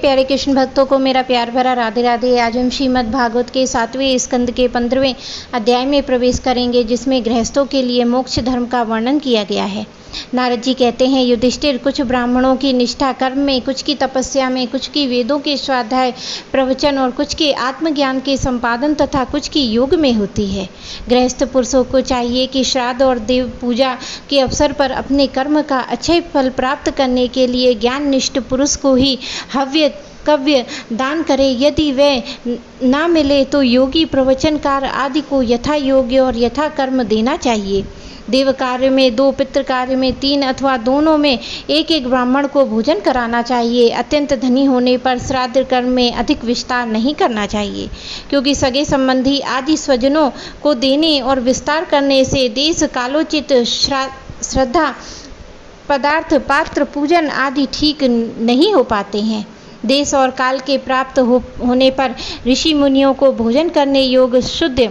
प्यारे कृष्ण भक्तों को मेरा प्यार भरा राधे राधे। आज हम श्रीमद् भागवत के 7वें स्कंद के 15वें अध्याय में प्रवेश करेंगे, जिसमें गृहस्थों के लिए मोक्ष धर्म का वर्णन किया गया है। नारद जी कहते हैं, युधिष्ठिर, कुछ ब्राह्मणों की निष्ठा कर्म में, कुछ की तपस्या में, कुछ की वेदों के स्वाध्याय प्रवचन और कुछ के आत्मज्ञान के संपादन तथा कुछ की योग में होती है। गृहस्थ पुरुषों को चाहिए कि श्राद्ध और देव पूजा के अवसर पर अपने कर्म का अच्छे फल प्राप्त करने के लिए ज्ञाननिष्ठ पुरुष को ही हव्य कव्य दान करे। यदि वह ना मिले तो योगी प्रवचनकार आदि को यथा योग्य और यथा कर्म देना चाहिए। देव कार्य में 2, पितृ कार्य में 3 अथवा दोनों में एक ब्राह्मण को भोजन कराना चाहिए। अत्यंत धनी होने पर श्राद्ध कर्म में अधिक विस्तार नहीं करना चाहिए, क्योंकि सगे संबंधी आदि स्वजनों को देने और विस्तार करने से देश कालोचित श्रद्धा पदार्थ पात्र पूजन आदि ठीक नहीं हो पाते हैं। देश और काल के प्राप्त होने पर ऋषि मुनियों को भोजन करने योग्य शुद्ध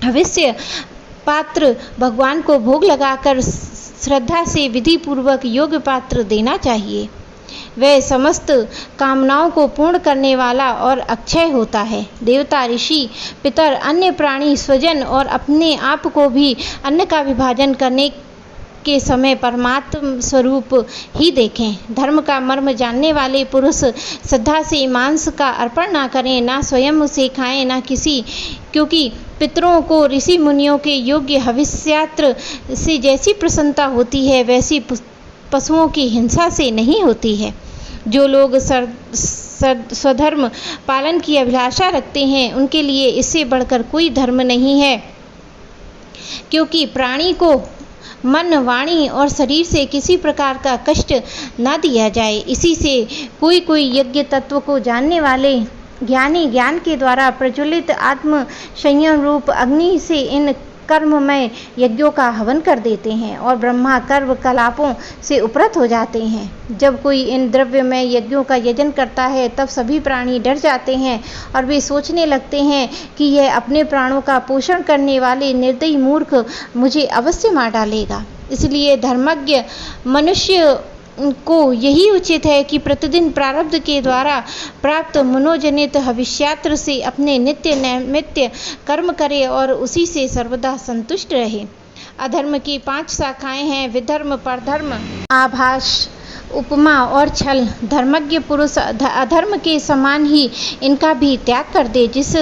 हविष्य पात्र भगवान को भोग लगाकर श्रद्धा से विधि पूर्वक योग्य पात्र देना चाहिए। वह समस्त कामनाओं को पूर्ण करने वाला और अक्षय होता है। देवता, ऋषि, पितर, अन्य प्राणी, स्वजन और अपने आप को भी अन्न का विभाजन करने के समय परमात्म स्वरूप ही देखें। धर्म का मर्म जानने वाले पुरुष श्रद्धा से मांस का अर्पण ना करें, ना स्वयं उसे खाएं, ना किसी, क्योंकि पितरों को ऋषि मुनियों के योग्य हविष्यात्र से जैसी प्रसन्नता होती है, वैसी पशुओं की हिंसा से नहीं होती है। जो लोग स्वधर्म पालन की अभिलाषा रखते हैं, उनके लिए इससे बढ़कर कोई धर्म नहीं है, क्योंकि प्राणी को मन, वाणी और शरीर से किसी प्रकार का कष्ट ना दिया जाए। इसी से कोई यज्ञ तत्व को जानने वाले ज्ञानी ज्ञान के द्वारा प्रज्वलित आत्म संयम रूप अग्नि से इन कर्ममय यज्ञों का हवन कर देते हैं और ब्रह्मा कर्म कलापों से उपरत हो जाते हैं। जब कोई इन द्रव्यमय यज्ञों का यजन करता है, तब सभी प्राणी डर जाते हैं और वे सोचने लगते हैं कि यह अपने प्राणों का पोषण करने वाले निर्दयी मूर्ख मुझे अवश्य मार डालेगा। इसलिए धर्मज्ञ मनुष्य को यही उचित है कि प्रतिदिन प्रारब्ध के द्वारा प्राप्त मनोजनित हविष्यात्र से अपने नित्य नैमित्य कर्म करे और उसी से सर्वदा संतुष्ट रहे। अधर्म की 5 शाखाएं हैं: विधर्म, परधर्म, आभास, उपमा और छल। धर्मज्ञ पुरुष अधर्म के समान ही इनका भी त्याग कर दे। जिस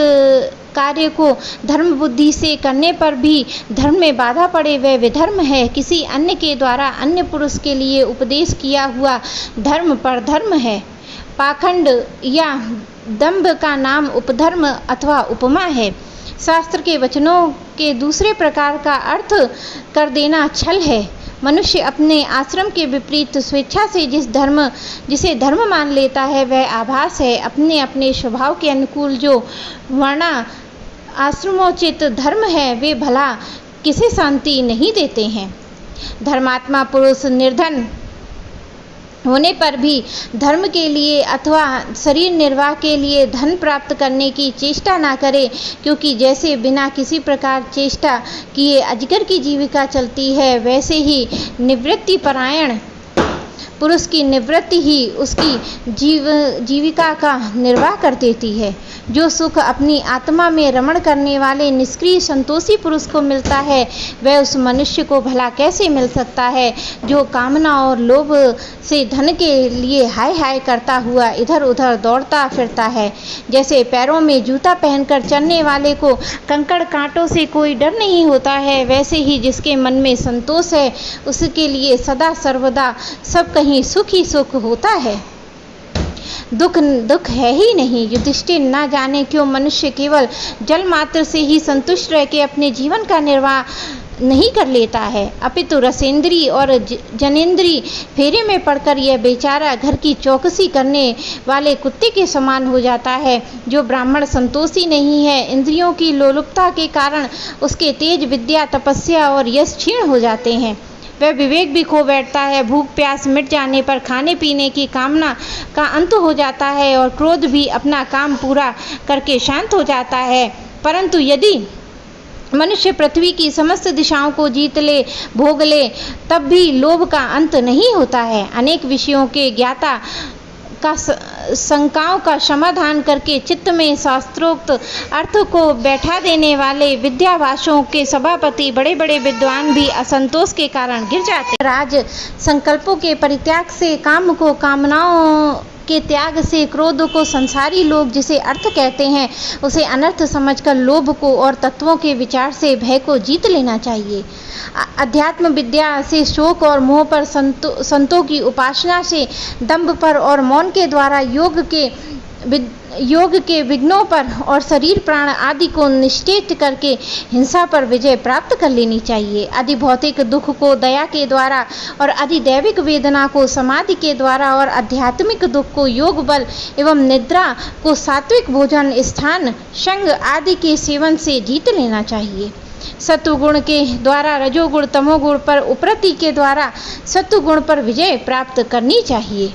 कार्य को धर्म बुद्धि से करने पर भी धर्म में बाधा पड़े, वह विधर्म है। किसी अन्य के द्वारा अन्य पुरुष के लिए उपदेश किया हुआ धर्म परधर्म है। पाखंड या दंभ का नाम उपधर्म अथवा उपमा है। शास्त्र के वचनों के दूसरे प्रकार का अर्थ कर देना छल है। मनुष्य अपने आश्रम के विपरीत स्वेच्छा से जिसे धर्म मान लेता है, वह आभास है। अपने अपने स्वभाव के अनुकूल जो वर्णा आश्रमोचित धर्म है, वे भला किसे शांति नहीं देते हैं। धर्मात्मा पुरुष निर्धन होने पर भी धर्म के लिए अथवा शरीर निर्वाह के लिए धन प्राप्त करने की चेष्टा ना करे, क्योंकि जैसे बिना किसी प्रकार चेष्टा किए अजगर की जीविका चलती है, वैसे ही निवृत्ति परायण पुरुष की निवृत्ति ही उसकी जीविका का निर्वाह कर देती है। जो सुख अपनी आत्मा में रमण करने वाले निष्क्रिय संतोषी पुरुष को मिलता है, वह उस मनुष्य को भला कैसे मिल सकता है, जो कामना और लोभ से धन के लिए हाय हाय करता हुआ इधर उधर दौड़ता फिरता है। जैसे पैरों में जूता पहनकर चलने वाले को कंकड़ कांटों से कोई डर नहीं होता है, वैसे ही जिसके मन में संतोष है, उसके लिए सदा सर्वदा सब कहीं सुख ही सुख होता है। दुख है ही नहीं। युधिष्ठिर, ना जाने क्यों मनुष्य केवल जल मात्र से ही संतुष्ट रह के अपने जीवन का निर्वाह नहीं कर लेता है, अपितु रसेंद्री और जनेंद्री फेरे में पड़कर यह बेचारा घर की चौकसी करने वाले कुत्ते के समान हो जाता है। जो ब्राह्मण संतोषी नहीं है, इंद्रियों की लोलुपता के कारण उसके तेज, विद्या, तपस्या और यश क्षीण हो जाते हैं। वह विवेक भी खो बैठता है। भूख प्यास मिट जाने पर खाने पीने की कामना का अंत हो जाता है और क्रोध भी अपना काम पूरा करके शांत हो जाता है। परंतु यदि मनुष्य पृथ्वी की समस्त दिशाओं को जीत ले, भोग ले, तब भी लोभ का अंत नहीं होता है। अनेक विषयों के ज्ञाता शंकाओं का समाधान करके चित्त में शास्त्रोक्त अर्थ को बैठा देने वाले विद्याभाषों के सभापति बड़े बड़े विद्वान भी असंतोष के कारण गिर जाते। राज संकल्पों के परित्याग से, काम को कामनाओं के त्याग से, क्रोध को संसारी लोग जिसे अर्थ कहते हैं उसे अनर्थ समझकर लोभ को और तत्वों के विचार से भय को जीत लेना चाहिए। अध्यात्म विद्या से शोक और मोह पर, संतों की उपासना से दंभ पर और मौन के द्वारा योग के विघ्नों पर और शरीर प्राण आदि को निश्चेत करके हिंसा पर विजय प्राप्त कर लेनी चाहिए। अधिभौतिक दुख को दया के द्वारा और अधिदैविक वेदना को समाधि के द्वारा और आध्यात्मिक दुख को योग बल एवं निद्रा को सात्विक भोजन, स्थान, संग आदि के सेवन से जीत लेना चाहिए। सत्वगुण के द्वारा रजोगुण तमोगुण पर उपरति के द्वारा सत्वगुण पर विजय प्राप्त करनी चाहिए।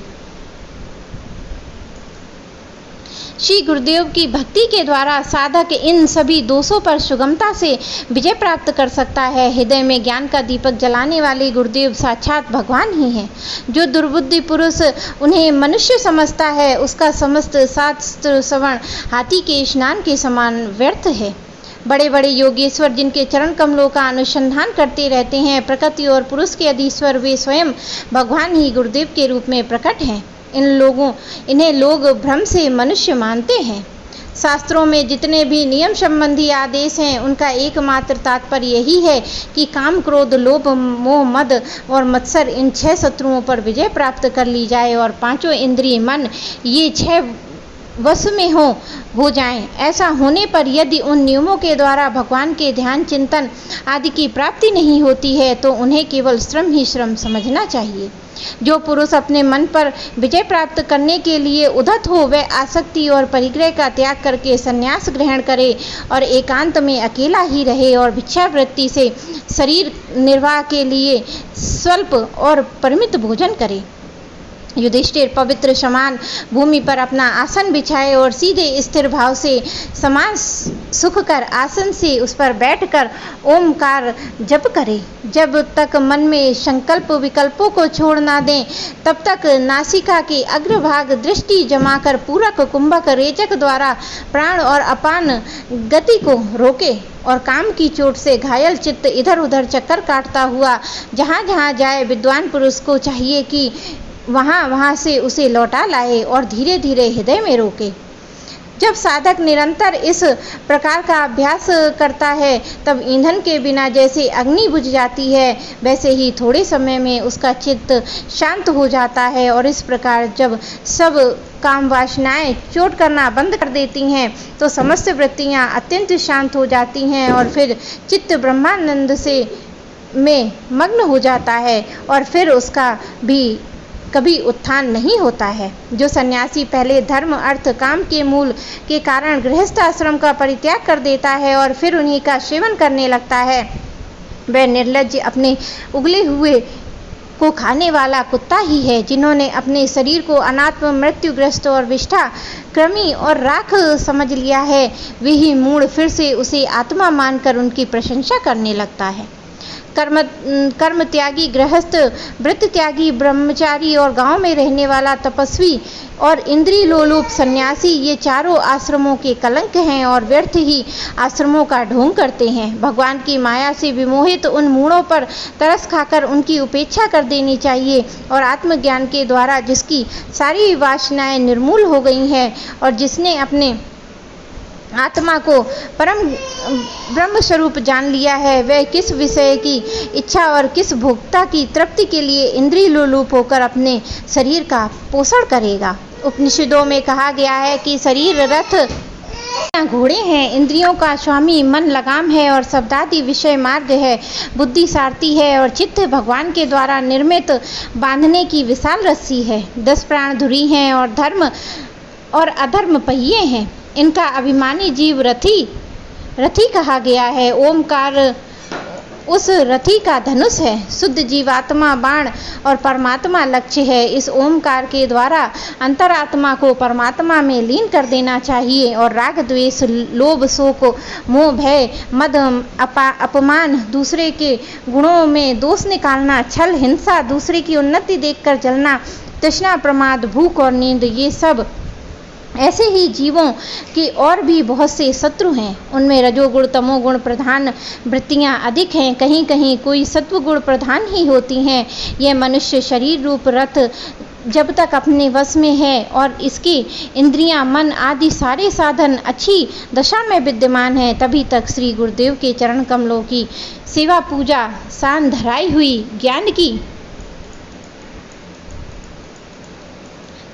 श्री गुरुदेव की भक्ति के द्वारा साधक इन सभी दोषों पर सुगमता से विजय प्राप्त कर सकता है। हृदय में ज्ञान का दीपक जलाने वाले गुरुदेव साक्षात भगवान ही हैं। जो दुर्बुद्धि पुरुष उन्हें मनुष्य समझता है उसका समस्त शास्त्र श्रवण हाथी के स्नान के समान व्यर्थ है। बड़े बड़े योगेश्वर जिनके चरण कमलों का अनुसंधान करते रहते हैं, प्रकृति और पुरुष के अधीश्वर वे स्वयं भगवान ही गुरुदेव के रूप में प्रकट हैं। इन्हें लोग भ्रम से मनुष्य मानते हैं। शास्त्रों में जितने भी नियम संबंधी आदेश हैं उनका एकमात्र तात्पर्य यही है कि काम, क्रोध, लोभ, मोह, मद और मत्सर इन 6 शत्रुओं पर विजय प्राप्त कर ली जाए और 5 इंद्रिय, मन ये 6 वश में हो जाएं। ऐसा होने पर यदि उन नियमों के द्वारा भगवान के ध्यान, चिंतन आदि की प्राप्ति नहीं होती है तो उन्हें केवल श्रम ही श्रम समझना चाहिए। जो पुरुष अपने मन पर विजय प्राप्त करने के लिए उद्धत हो वह आसक्ति और परिग्रह का त्याग करके संन्यास ग्रहण करे और एकांत में अकेला ही रहे और भिक्षावृत्ति से शरीर निर्वाह के लिए स्वल्प और परिमित भोजन करे। युधिष्ठिर पवित्र समान भूमि पर अपना आसन बिछाए और सीधे स्थिर भाव से समान सुख कर आसन से उस पर बैठकर ओमकार जप करे। जब तक मन में संकल्प विकल्पों को छोड़ ना दें तब तक नासिका के अग्रभाग दृष्टि जमाकर पूरक, कुंभक, रेचक द्वारा प्राण और अपान गति को रोके और काम की चोट से घायल चित्त इधर उधर चक्कर काटता हुआ जहाँ जहाँ जाए विद्वान पुरुष को चाहिए कि वहाँ से उसे लौटा लाए और धीरे धीरे हृदय में रोके। जब साधक निरंतर इस प्रकार का अभ्यास करता है तब ईंधन के बिना जैसे अग्नि बुझ जाती है वैसे ही थोड़े समय में उसका चित्त शांत हो जाता है और इस प्रकार जब सब काम वासनाएं चोट करना बंद कर देती हैं तो समस्त वृत्तियां अत्यंत शांत हो जाती हैं और फिर चित्त ब्रह्मानंद में मग्न हो जाता है और फिर उसका भी कभी उत्थान नहीं होता है। जो सन्यासी पहले धर्म, अर्थ, काम के मूल के कारण गृहस्थ आश्रम का परित्याग कर देता है और फिर उन्हीं का सेवन करने लगता है वह निर्लज्ज, अपने उगले हुए को खाने वाला कुत्ता ही है। जिन्होंने अपने शरीर को अनात्म, मृत्युग्रस्त और विष्ठा, कृमि और राख समझ लिया है वे ही मूढ़ फिर से उसे आत्मा मानकर उनकी प्रशंसा करने लगता है। कर्म त्यागी गृहस्थ, व्रत त्यागी ब्रह्मचारी और गांव में रहने वाला तपस्वी और इंद्रिय लोलुप सन्यासी ये चारों आश्रमों के कलंक हैं और व्यर्थ ही आश्रमों का ढोंग करते हैं। भगवान की माया से विमोहित उन मूढ़ों पर तरस खाकर उनकी उपेक्षा कर देनी चाहिए और आत्मज्ञान के द्वारा जिसकी सारी वासनाएं निर्मूल हो गई हैं और जिसने अपने आत्मा को परम ब्रह्म स्वरूप जान लिया है वह किस विषय की इच्छा और किस भोक्ता की तृप्ति के लिए इंद्रिय लोलुप होकर अपने शरीर का पोषण करेगा। उपनिषदों में कहा गया है कि शरीर रथ घोड़े हैं, इंद्रियों का स्वामी मन लगाम है और शब्दादि विषय मार्ग है, बुद्धि सारथी है और चित्त भगवान के द्वारा निर्मित बांधने की विशाल रस्सी है। 10 प्राण धुरी हैं और धर्म और अधर्म पहिए हैं। इनका अभिमानी जीव रथी कहा गया है। उस रथी का धनुष है। शुद्ध जीवात्मा बाण और परमात्मा लक्ष्य है। इस ओमकार के द्वारा अंतरात्मा को परमात्मा में लीन कर देना चाहिए और राग द्वेष लोभ शोक मोह भय मद अपमान, दूसरे के गुणों में दोष निकालना, छल हिंसा, दूसरे की उन्नति देखकर जलना, तृष्णा प्रमाद भूख और नींद, ये सब ऐसे ही जीवों के और भी बहुत से शत्रु हैं। उनमें रजोगुण तमोगुण प्रधान वृत्तियां अधिक हैं, कहीं कहीं कोई सत्वगुण प्रधान ही होती हैं। यह मनुष्य शरीर रूप रथ जब तक अपने वश में है और इसकी इंद्रियां मन आदि सारे साधन अच्छी दशा में विद्यमान हैं, तभी तक श्री गुरुदेव के चरण कमलों की सेवा पूजा सान धराई हुई ज्ञान की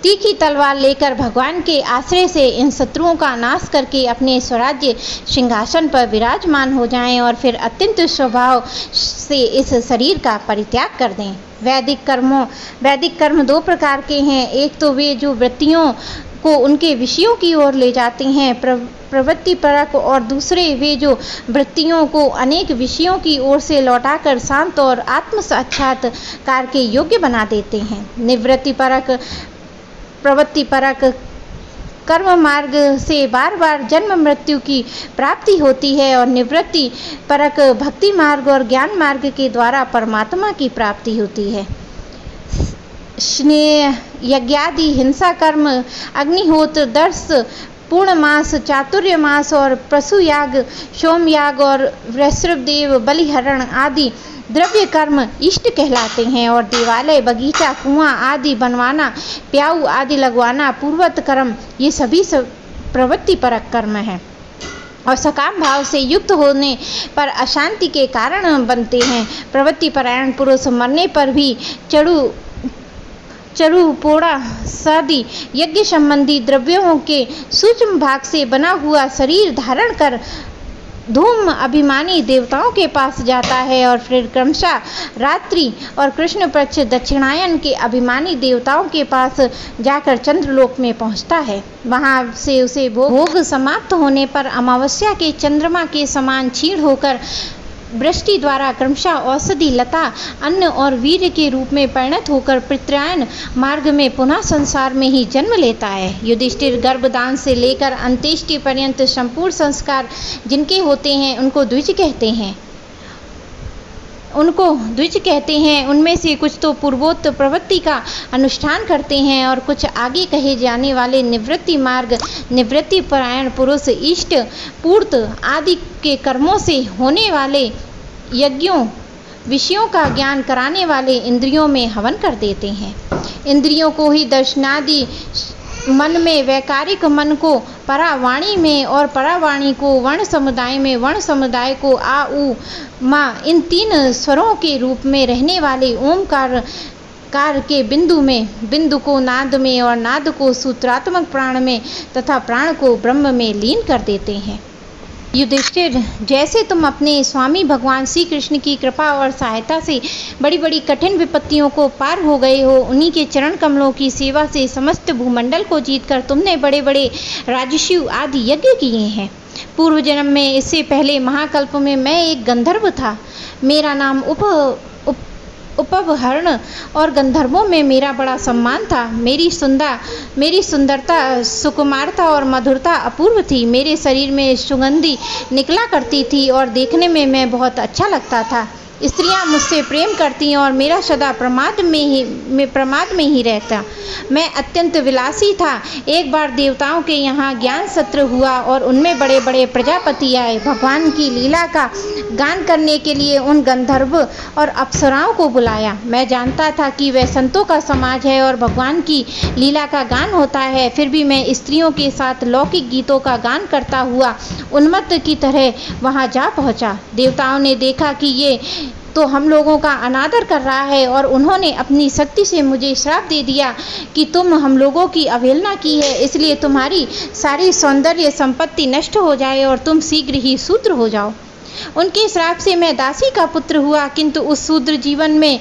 तीखी तलवार लेकर भगवान के आश्रय से इन शत्रुओं का नाश करके अपने स्वराज्य सिंहासन पर विराजमान हो जाएं और फिर अत्यंत स्वभाव से इस शरीर का परित्याग कर दें। वैदिक कर्म दो प्रकार के हैं। एक तो वे जो वृत्तियों को उनके विषयों की ओर ले जाते हैं, प्रवृत्ति परक, और दूसरे वे जो वृत्तियों को अनेक विषयों की ओर से लौटाकर शांत और आत्म साक्षात्कार के योग्य बना देते हैं। निवृत्ति परक प्रवृत्ति परक कर्म मार्ग से बार बार जन्म मृत्यु की प्राप्ति होती है और निवृत्ति परक भक्ति मार्ग और ज्ञान मार्ग के द्वारा परमात्मा की प्राप्ति होती है। स्नेह यज्ञादि हिंसा कर्म, अग्निहोत्र, दर्श, पूर्णमास, चातुर्यमास और पशुयाग, सोमयाग और वृषभदेव बलिहरण आदि द्रव्य कर्म इष्ट कहलाते हैं। और देवालय, बगीचा, कुआं आदि बनवाना, प्याऊ आदि लगवाना पूर्वत कर्म, ये सभी प्रवृत्ति परक कर्म हैं और सकाम भाव से युक्त होने पर अशांति के कारण बनते हैं। प्रवृत्ति परायण पुरुष मरने पर भी चरु पोड़ा सादि यज्ञ संबंधी द्रव्यों के सूक्ष्म भाग से बना हुआ शरीर धारण कर धूम अभिमानी देवताओं के पास जाता है और फिर क्रमशः रात्रि और कृष्ण पक्ष दक्षिणायन के अभिमानी देवताओं के पास जाकर चंद्रलोक में पहुंचता है। वहां से उसे भोग समाप्त होने पर अमावस्या के चंद्रमा के समान क्षीण होकर वृष्टि द्वारा क्रमशः औषधि लता अन्न और वीर्य के रूप में परिणत होकर पितृयन मार्ग में पुनः संसार में ही जन्म लेता है। युधिष्ठिर गर्भदान से लेकर अंत्येष्टि पर्यंत संपूर्ण संस्कार जिनके होते हैं उनको द्विज कहते हैं। उनमें से कुछ तो पूर्वोक्त प्रवृत्ति का अनुष्ठान करते हैं और कुछ आगे कहे जाने वाले निवृत्ति मार्ग, निवृत्ति परायण पुरुष इष्ट पूर्त आदि के कर्मों से होने वाले यज्ञों विषयों का ज्ञान कराने वाले इंद्रियों में हवन कर देते हैं। इंद्रियों को ही दर्शनादि मन में, वैकारिक मन को परावाणी में और परावाणी को वर्ण समुदाय में, वर्ण समुदाय को आ उ मा, इन तीन स्वरों के रूप में रहने वाले ओमकार के बिंदु में, बिंदु को नाद में और नाद को सूत्रात्मक प्राण में तथा प्राण को ब्रह्म में लीन कर देते हैं। युधिष्ठिर, जैसे तुम अपने स्वामी भगवान श्री कृष्ण की कृपा और सहायता से बड़ी बड़ी कठिन विपत्तियों को पार हो गए हो, उन्हीं के चरण कमलों की सेवा से समस्त भूमंडल को जीतकर तुमने बड़े बड़े राजस्व आदि यज्ञ किए हैं। पूर्व जन्म में, इससे पहले महाकल्प में मैं एक गंधर्व था। मेरा नाम उपहरण और गंधर्वों में मेरा बड़ा सम्मान था। मेरी सुंदरता, सुकुमारता और मधुरता अपूर्व थी। मेरे शरीर में सुगंधी निकला करती थी और देखने में मैं बहुत अच्छा लगता था। स्त्रियां मुझसे प्रेम करती और मेरा सदा प्रमाद में ही रहता। मैं अत्यंत विलासी था। एक बार देवताओं के यहाँ ज्ञान सत्र हुआ और उनमें बड़े बड़े प्रजापति आए। भगवान की लीला का गान करने के लिए उन गंधर्व और अप्सराओं को बुलाया। मैं जानता था कि वह संतों का समाज है और भगवान की लीला का गान होता है, फिर भी मैं स्त्रियों के साथ लौकिक गीतों का गान करता हुआ उन्मत्त की तरह वहां जा पहुंचा। देवताओं ने देखा कि ये तो हम लोगों का अनादर कर रहा है और उन्होंने अपनी शक्ति से मुझे श्राप दे दिया कि तुम हम लोगों की अवहेलना की है, इसलिए तुम्हारी सारी सौंदर्य संपत्ति नष्ट हो जाए और तुम शीघ्र ही शूद्र हो जाओ। उनके श्राप से मैं दासी का पुत्र हुआ, किंतु उस शूद्र जीवन में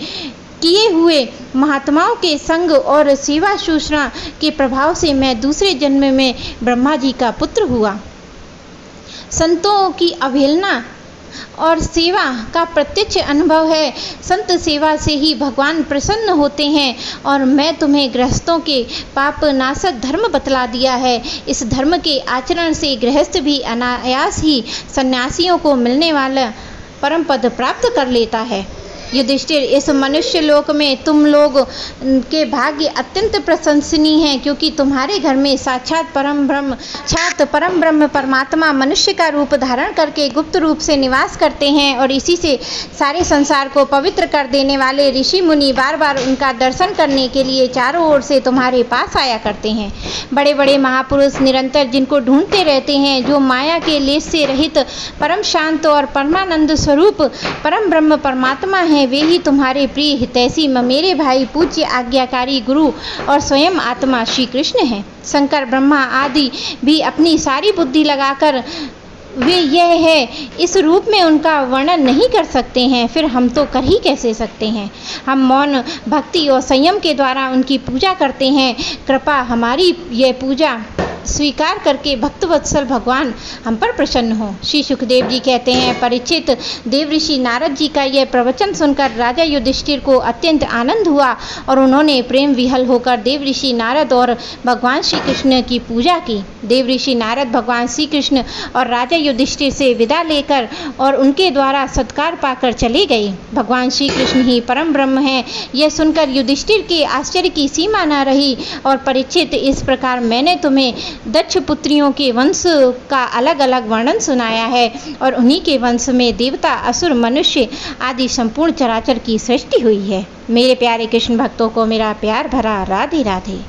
किए हुए महात्माओं के संग और सेवा शुश्रूषा के प्रभाव से मैं दूसरे जन्म में ब्रह्मा जी का पुत्र हुआ। संतों की अवहेलना और सेवा का प्रत्यक्ष अनुभव है। संत सेवा से ही भगवान प्रसन्न होते हैं और मैं तुम्हें गृहस्थों के पाप नाशक धर्म बतला दिया है। इस धर्म के आचरण से गृहस्थ भी अनायास ही सन्यासियों को मिलने वाला परम पद प्राप्त कर लेता है। युधिष्ठिर, इस मनुष्य लोक में तुम लोग के भाग्य अत्यंत प्रशंसनीय हैं, क्योंकि तुम्हारे घर में साक्षात परम ब्रह्म परमात्मा मनुष्य का रूप धारण करके गुप्त रूप से निवास करते हैं और इसी से सारे संसार को पवित्र कर देने वाले ऋषि मुनि बार बार उनका दर्शन करने के लिए चारों ओर से तुम्हारे पास आया करते हैं। बड़े बड़े महापुरुष निरंतर जिनको ढूंढते रहते हैं, जो माया के लेश से रहित परम शांत और परमानंद स्वरूप परम ब्रह्म परमात्मा है, वे ही तुम्हारे प्रिय हितैषी मेरे भाई पूज्य आज्ञाकारी गुरु और स्वयं आत्मा श्री कृष्ण हैं। शंकर ब्रह्मा आदि भी अपनी सारी बुद्धि लगाकर वे यह है इस रूप में उनका वर्णन नहीं कर सकते हैं, फिर हम तो कर ही कैसे सकते हैं। हम मौन भक्ति और संयम के द्वारा उनकी पूजा करते हैं। कृपा हमारी यह पूजा स्वीकार करके भक्तवत्सल भगवान हम पर प्रसन्न हो। श्री सुखदेव जी कहते हैं, परीक्षित, देव ऋषि नारद जी का यह प्रवचन सुनकर राजा युधिष्ठिर को अत्यंत आनंद हुआ और उन्होंने प्रेम विहल होकर देव ऋषि नारद और भगवान श्री कृष्ण की पूजा की। देव ऋषि नारद भगवान श्री कृष्ण और राजा युधिष्ठिर से विदा लेकर और उनके द्वारा सत्कार पाकर चले गए। भगवान श्री कृष्ण ही परम ब्रह्म हैं, यह सुनकर युधिष्ठिर के आश्चर्य की सीमा न रही। और परीक्षित, इस प्रकार मैंने तुम्हें दक्ष पुत्रियों के वंश का अलग अलग वर्णन सुनाया है और उन्हीं के वंश में देवता, असुर, मनुष्य आदि संपूर्ण चराचर की सृष्टि हुई है। मेरे प्यारे कृष्ण भक्तों को मेरा प्यार भरा राधे राधे।